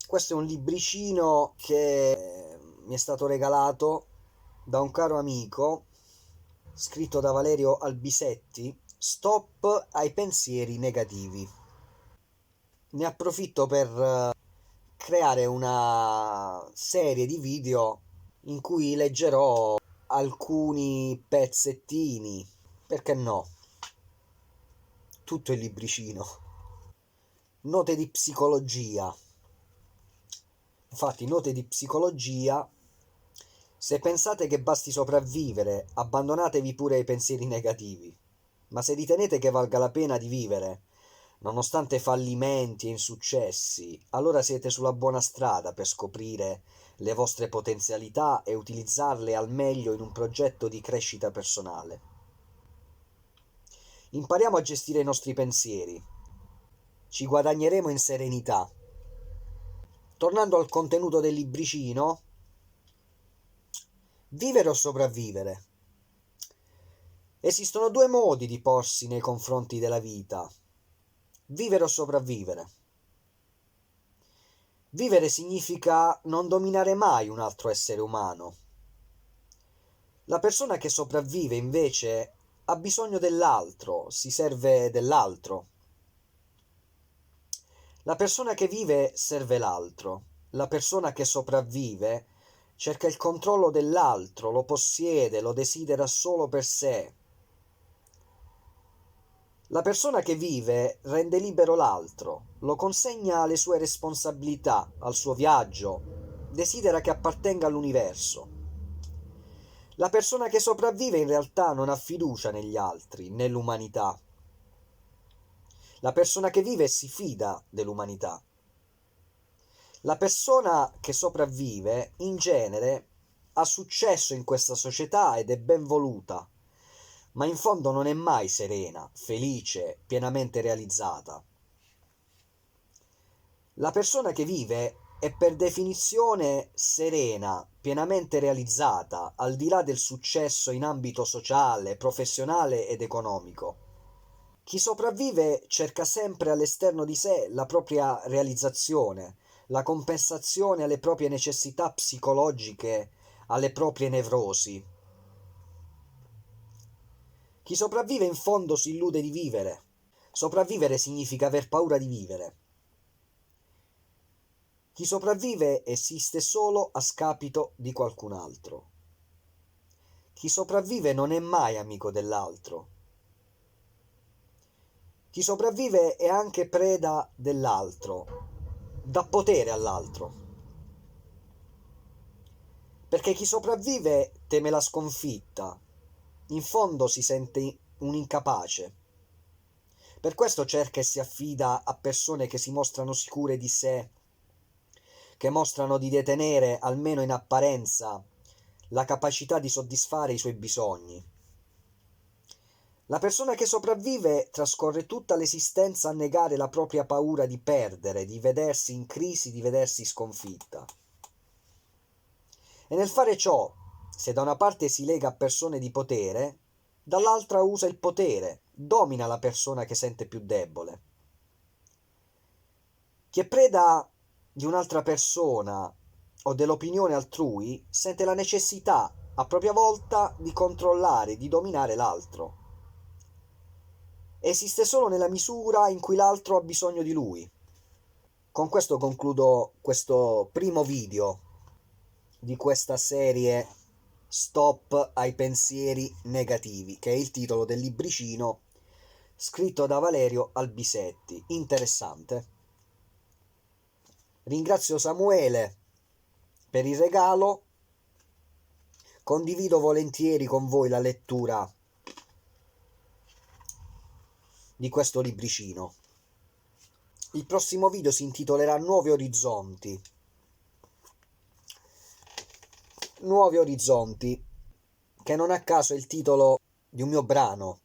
Questo è un libricino che mi è stato regalato da un caro amico, scritto da Valerio Albisetti, Stop ai pensieri negativi. Ne approfitto per creare una serie di video in cui leggerò alcuni pezzettini, perché no, tutto il libricino. Note di psicologia. Infatti, note di psicologia. Se pensate che basti sopravvivere, abbandonatevi pure ai pensieri negativi. Ma se ritenete che valga la pena di vivere, nonostante fallimenti e insuccessi, allora siete sulla buona strada per scoprire le vostre potenzialità e utilizzarle al meglio in un progetto di crescita personale. Impariamo a gestire i nostri pensieri. Ci guadagneremo in serenità. Tornando al contenuto del libricino, vivere o sopravvivere? Esistono due modi di porsi nei confronti della vita: vivere o sopravvivere. Vivere significa non dominare mai un altro essere umano. La persona che sopravvive, invece, ha bisogno dell'altro, si serve dell'altro. La persona che vive serve l'altro. La persona che sopravvive cerca il controllo dell'altro, lo possiede, lo desidera solo per sé. La persona che vive rende libero l'altro, lo consegna alle sue responsabilità, al suo viaggio, desidera che appartenga all'universo. La persona che sopravvive in realtà non ha fiducia negli altri, nell'umanità. La persona che vive si fida dell'umanità. La persona che sopravvive, in genere, ha successo in questa società ed è ben voluta, ma in fondo non è mai serena, felice, pienamente realizzata. La persona che vive è per definizione serena, pienamente realizzata, al di là del successo in ambito sociale, professionale ed economico. Chi sopravvive cerca sempre all'esterno di sé la propria realizzazione, la compensazione alle proprie necessità psicologiche, alle proprie nevrosi. Chi sopravvive in fondo si illude di vivere. Sopravvivere significa aver paura di vivere. Chi sopravvive esiste solo a scapito di qualcun altro. Chi sopravvive non è mai amico dell'altro. Chi sopravvive è anche preda dell'altro, dà potere all'altro. Perché chi sopravvive teme la sconfitta, in fondo si sente un incapace. Per questo cerca e si affida a persone che si mostrano sicure di sé, che mostrano di detenere, almeno in apparenza, la capacità di soddisfare i suoi bisogni. La persona che sopravvive trascorre tutta l'esistenza a negare la propria paura di perdere, di vedersi in crisi, di vedersi sconfitta. E nel fare ciò, se da una parte si lega a persone di potere, dall'altra usa il potere, domina la persona che sente più debole. Chi è preda di un'altra persona o dell'opinione altrui sente la necessità, a propria volta, di controllare, di dominare l'altro. Esiste solo nella misura in cui l'altro ha bisogno di lui. Con questo concludo questo primo video di questa serie Stop ai pensieri negativi, che è il titolo del libricino scritto da Valerio Albisetti. Interessante. Ringrazio Samuele per il regalo. Condivido volentieri con voi la lettura di questo libricino. Il prossimo video si intitolerà Nuovi Orizzonti. Nuovi Orizzonti, che non a caso è il titolo di un mio brano,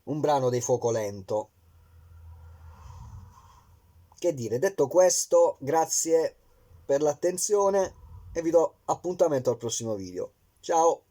un brano dei Fuoco Lento. Che dire, detto questo, grazie per l'attenzione e vi do appuntamento al prossimo video. Ciao!